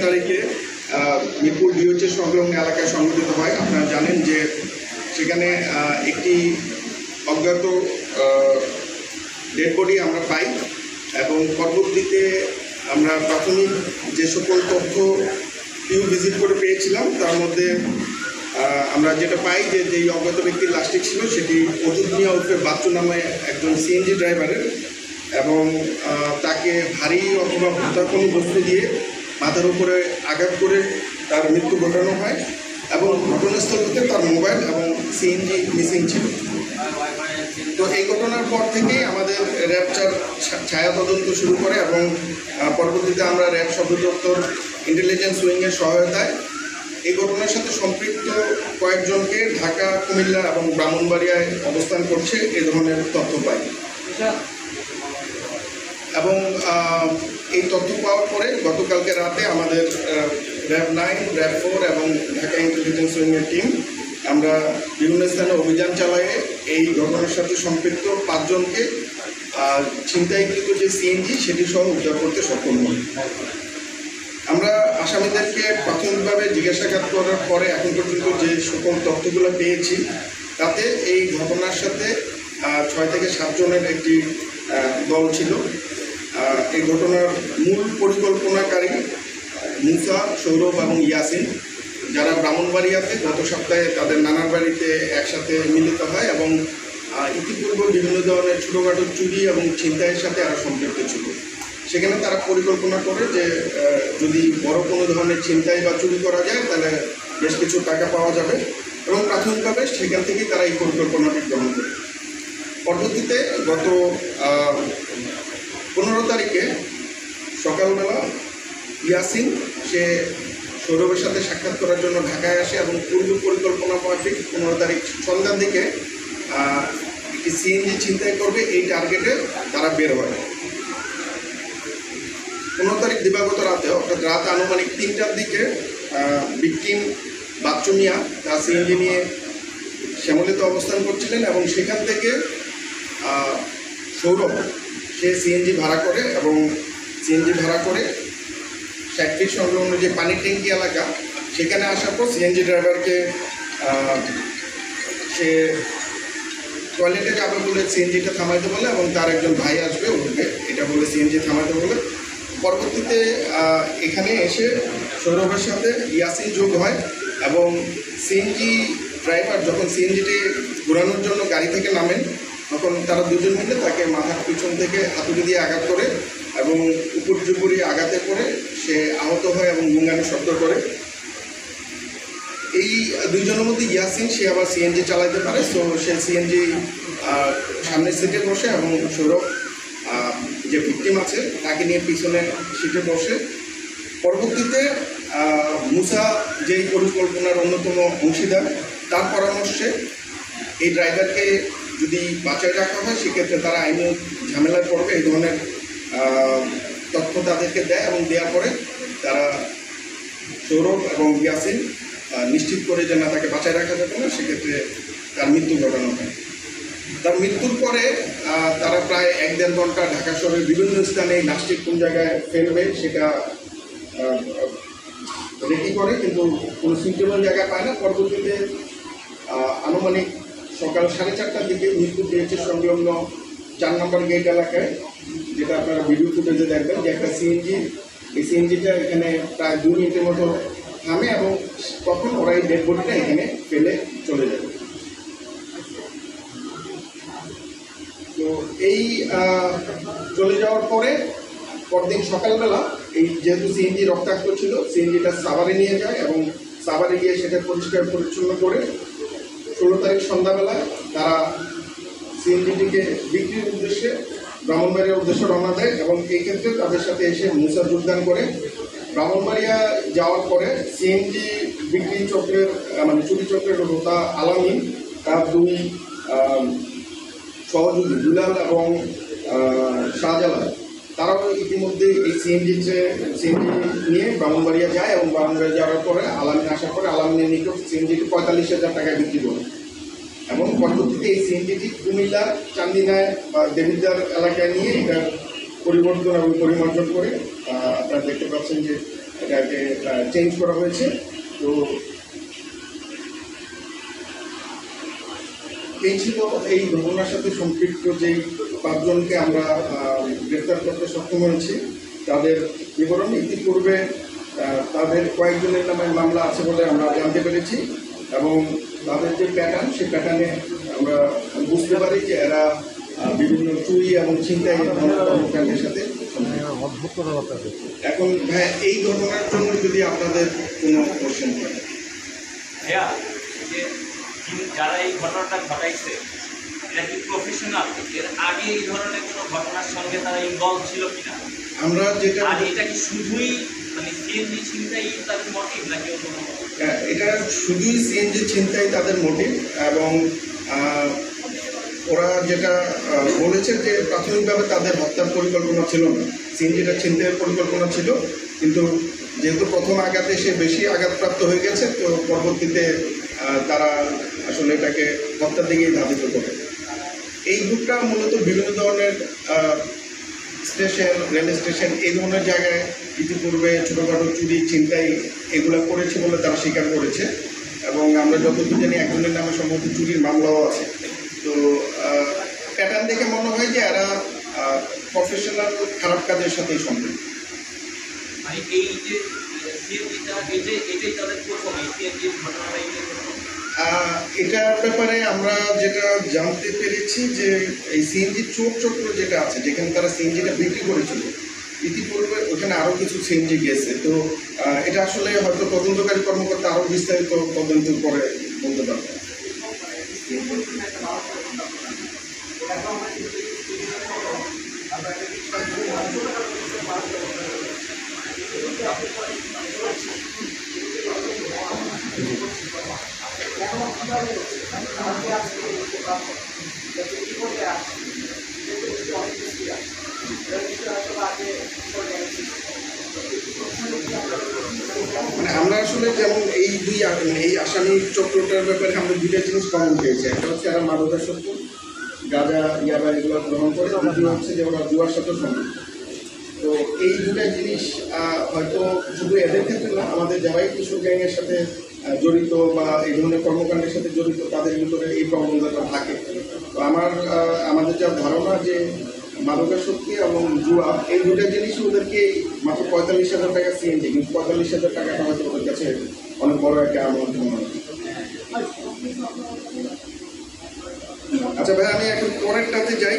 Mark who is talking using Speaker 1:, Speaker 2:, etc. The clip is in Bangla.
Speaker 1: তারিখে মিরপুর ডিওএইচএস সংলগ্ন এলাকায় সংঘটিত হয়। আপনারা জানেন যে সেখানে একটি অজ্ঞাত ডেড বডি আমরা পাই এবং পরবর্তীতে আমরা প্রাথমিক যে সকল তথ্য ভিজিট করে পেয়েছিলাম তার মধ্যে আমরা যেটা পাই যে যেই অজ্ঞাত ব্যক্তির লাশটি ছিল সেটি অজুদ মিয়া উর্ফে বাচ্চু নামে একজন সিএনজি ড্রাইভারের, এবং তাকে ভারী অথবা ভোঁতা কোনো বস্তু দিয়ে মাথার উপরে আঘাত করে তার মৃত্যু ঘটানো হয় এবং ঘটনাস্থল হতে তার মোবাইল এবং সিএনজি মিসিং ছিল। তো এই ঘটনার পর থেকেই আমাদের র্যাব 4 ছায়া তদন্ত শুরু করে এবং পরবর্তীতে আমরা র্যাব সদর দপ্তর ইন্টেলিজেন্স উইংয়ের সহায়তায় এই ঘটনার সাথে সম্পৃক্ত কয়েকজনকে ঢাকা, কুমিল্লা এবং ব্রাহ্মণবাড়িয়ায় অবস্থান করছে এ ধরনের তথ্য পাই। এবং এই তথ্য পাওয়ার পরে গতকালকে রাতে আমাদের র্যাব 9, র্যাব 4 এবং ঢাকা ইন্টেলিজেন্স উইংয়ের টিম আমরা বিভিন্ন স্থানে অভিযান চালায়ে এই ঘটনার সাথে সম্পৃক্ত 5 জনকে ছিনতাইকৃত যে সিএনজি সেটি সহ উদ্ধার করতে সক্ষম হই। আমরা আসামিদেরকে প্রাথমিকভাবে জিজ্ঞাসাবাদ করার পরে এখন পর্যন্ত যে সকল তথ্যগুলো পেয়েছি তাতে এই ঘটনার সাথে 6 থেকে 7 জনের একটি দল ছিল। এই ঘটনার মূল পরিকল্পনাকারী মুসা, সৌরভ এবং ইয়াসিন, যারা ব্রাহ্মণবাড়িয়াতে গত সপ্তাহে তাদের নানার বাড়িতে একসাথে মিলিত হয় এবং ইতিপূর্বে বিভিন্ন ধরনের ছোটোখাটো চুরি এবং ছিনতাইয়ের সাথে আরও সম্পৃক্ত ছিল। সেখানে তারা পরিকল্পনা করে যে যদি বড় কোনো ধরনের ছিনতাই বা চুরি করা যায় তাহলে বেশ কিছু টাকা পাওয়া যাবে, এবং প্রাথমিকভাবে সেখান থেকেই তারা এই পরিকল্পনাটি গ্রহণ করে। পরবর্তীতে গত 15 তারিখে সকালবেলা ইয়াসিন সে সৌরভের সাথে সাক্ষাৎ করার জন্য ঢাকায় আসে এবং পূর্ব পরিকল্পনা মাফিক 15 তারিখ সন্ধ্যার দিকে একটি সিএনজি ছিনতাই করবে এই টার্গেটে তারা বের হয়। 15 তারিখ দিবাগত রাতে, অর্থাৎ রাত আনুমানিক 3টার দিকে ভিকটিম বাচ্চু মিয়া তার সিএনজি নিয়ে শ্যামলীতে অবস্থান করছিলেন এবং সেখান থেকে সৌরভ সে সিএনজি ভাড়া করে এবং সিএনজি ভাড়া করে 60 ফিট সংলগ্ন যে পানির ট্যাঙ্কি এলাকা সেখানে আসার পর সিএনজি ড্রাইভারকে সে টয়লেটে যাবে বলে সিএনজিটা থামাইতে বলে এবং তার একজন ভাই আসবে উঠবে এটা বলে সিএনজি থামাইতে বলে। পরবর্তীতে এখানে এসে সৌরভের সাথে ইয়াসিন যোগ হয় এবং সিএনজি ড্রাইভার যখন সিএনজিটি ঘোরানোর জন্য গাড়ি থেকে নামেন তখন তারা দুজন মিলে তাকে মাথার পিছন থেকে হাতুড়ি দিয়ে আঘাত করে এবং উপর্যুপরি আঘাতে করে সে আহত হয় এবং গুঙ্গানো শব্দ করে। এই দুইজনের মধ্যে ইয়াসিন সে আবার সিএনজি চালাতে পারে, তো সে সিএনজি সামনের সিটে বসে এবং সৌরভ যে ভিকটিম আছে তাকে নিয়ে পিছনে সিটে বসে। পরবর্তীতে মুসা যেই পরিকল্পনার অন্যতম অংশীদার তার পরামর্শে এই ড্রাইভারকে যদি বাঁচায় রাখা হয় সেক্ষেত্রে তারা আইনি ঝামেলায় পড়বে এই ধরনের তথ্য তাদেরকে দেয় এবং দেওয়ার পরে তারা সৌরভ এবং ইয়াসিন নিশ্চিত করে যে না তাকে বাঁচায় রাখা যাবে না, সেক্ষেত্রে তার মৃত্যু ঘটানো হয়। তার মৃত্যুর পরে তারা প্রায় 1-1.5 ঘন্টা ঢাকা শহরের বিভিন্ন স্থানে লাশটি কোন জায়গায় ফেলবে সেটা রেডি করে, কিন্তু কোনো সুইটেবল জায়গা পায় না। পরবর্তীতে আনুমানিক সকাল 4:30টার দিকে মিরপুর ডিওএইচএস সংলগ্ন 4 নম্বর গেট এলাকায়, যেটা আপনারা ভিডিও ফুটেজে দেখবেন, যে একটা সিএনজি, এই সিএনজিটা এখানে প্রায় 2 মিনিটের মতো থামে এবং তখন ওরা এই ডেড বডিটা এখানে ফেলে চলে যাবে। তো এই চলে যাওয়ার পরে পরদিন সকালবেলা এই যেহেতু সিএনজি রক্তাক্ত ছিল সিএনজিটা সাভারে নিয়ে যায় এবং সাভারে গিয়ে সেটা পরিষ্কার পরিচ্ছন্ন করে 16 তারিখ সন্ধ্যাবেলায় তারা সিএনজিটিকে বিক্রির উদ্দেশ্যে ব্রাহ্মণবাড়িয়ার উদ্দেশ্যে রওনা দেয় এবং এই ক্ষেত্রে তাদের সাথে এসে মুসা যোগদান করে। ব্রাহ্মণবাড়িয়া যাওয়ার পরে সিএনজি বিক্রি চক্রের মানে চুরি চক্রের হোতা আলামিন তার 2 সহযোগী দুলাল এবং শাহজালাল তারাও ইতিমধ্যে এই সিএনজি নিয়ে ব্রাহ্মণবাড়িয়া যায় এবং ব্রাহ্মণবাড়িয়া যাওয়ার পরে আলামিন আসার পরে আলামিনের নিকট সিএনজিটি 45,000 টাকায় বিক্রি করে এবং পরবর্তীতে এই সিএনজিটি কুমিল্লা, চান্দিনায় বা দেবিদ্বার এলাকায় নিয়ে এটার পরিবর্তন এবং পরিমার্জন করে আপনারা দেখতে পাচ্ছেন যে এটাকে চেঞ্জ করা হয়েছে। তো এই ছিল এই ঘটনার সাথে সম্পৃক্ত যেই 5 জনকে আমরা গ্রেফতার করতে সক্ষম হয়েছি। তাদের বিবরণ ইতিপূর্বে তাদের কয়েকজনের নামে মামলা আছে বলে আমরা জানতে পেরেছি, এবং তাদের যে প্যাটার্ন সেই প্যাটার্নে আমরা বুঝতে পারি যে এরা বিভিন্ন চুরি এবং ছিনতাই কর্মকাণ্ডের সাথে। এখন হ্যাঁ, এই ঘটনার জন্য যদি আপনাদের কোনো কোশ্চেন থাকে।
Speaker 2: ভাইয়া, যারা এই ঘটনাটা ঘটাইছে এটা কি প্রফেশনাল? এর আগে এই ধরনের কোনো ঘটনার সঙ্গে তারা ইনভলভ ছিল কিনা?
Speaker 1: আমরা যেটা
Speaker 2: আর এটা কি শুধুই মানে সিএনজি ছিনতাই তাদের মোটিভ নাকি অন্য?
Speaker 1: এটা শুধুই সিএনজি ছিনতাই তাদের মোটিভ, এবং ওরা যেটা বলেছে যে প্রাথমিকভাবে তাদের হত্যার পরিকল্পনা ছিল না, সিএনজিটা ছিনতাইয়ের পরিকল্পনা ছিল, কিন্তু যেহেতু প্রথম আঘাতে সে বেশি আঘাতপ্রাপ্ত হয়ে গেছে, তো পরবর্তীতে তারা আসলে এটাকে হত্যার দিকেই ধাবিত করে। এই গ্রুপটা মূলত বিভিন্ন ধরনের স্টেশন, রেল স্টেশন, এই ধরনের জায়গায় ইতিপূর্বে ছোটোখাটো চুরি ছিনতাই এগুলো করেছে বলে তারা স্বীকার করেছে, এবং আমরা যতদূর জানি একজনের নামে সম্ভবত চুরির মামলাও আছে। তো প্যাটার্ন দেখে মনে হয় যে এরা প্রফেশনাল খারাপ কাজের সাথেই সম্পৃক্ত।
Speaker 2: মানে এই যে সিএনজিটা এটাই তাদের প্রথম এই সিএনজির ঘটনাটাই
Speaker 1: এটার ব্যাপারে আমরা যেটা জানতে পেরেছি যে এই সিএনজি চোর চক্র যেটা আছে, যেখানে তারা সিএনজিটা বিক্রি করেছিল, ইতিপূর্বে ওখানে আরও কিছু সিএনজি গেছে। তো এটা আসলে হয়তো তদন্তকারী কর্মকর্তা আরও বিস্তারিত তদন্ত করে বলতে পারবে। মানে আমরা আসলে যেমন এই আসামি চক্রটার ব্যাপারে আমরা দুইটা জিনিস কমন পেয়েছি। একটা হচ্ছে এরা মাদকাসক্ত, গাঁজা, ইয়াবা এগুলো গ্রহণ করে, দ্বিতীয় হচ্ছে যে ওরা জুয়ার সাথে সম্পৃক্ত। তো এই দুটা জিনিস হয়তো শুধু এদের ক্ষেত্রে না, আমাদের যারাই কিশোর গ্যাংয়ের সাথে জড়িত বা এই ধরনের কর্মকাণ্ডের সাথে জড়িত তাদের ভিতরে এই প্রবণতাটা থাকে। তো আমাদের যা ধারণা যে মাদকাসক্তি এবং জুয়া এই দুটা জিনিসই ওদেরকে মাত্র 45,000 টাকা সিএনজি, কিন্তু 45,000 টাকাটা হয়তো ওদের কাছে অনেক বড় একটা অ্যামাউন্ট মনে হয়। আচ্ছা ভাই, আমি এখন পরেরটাতে যাই।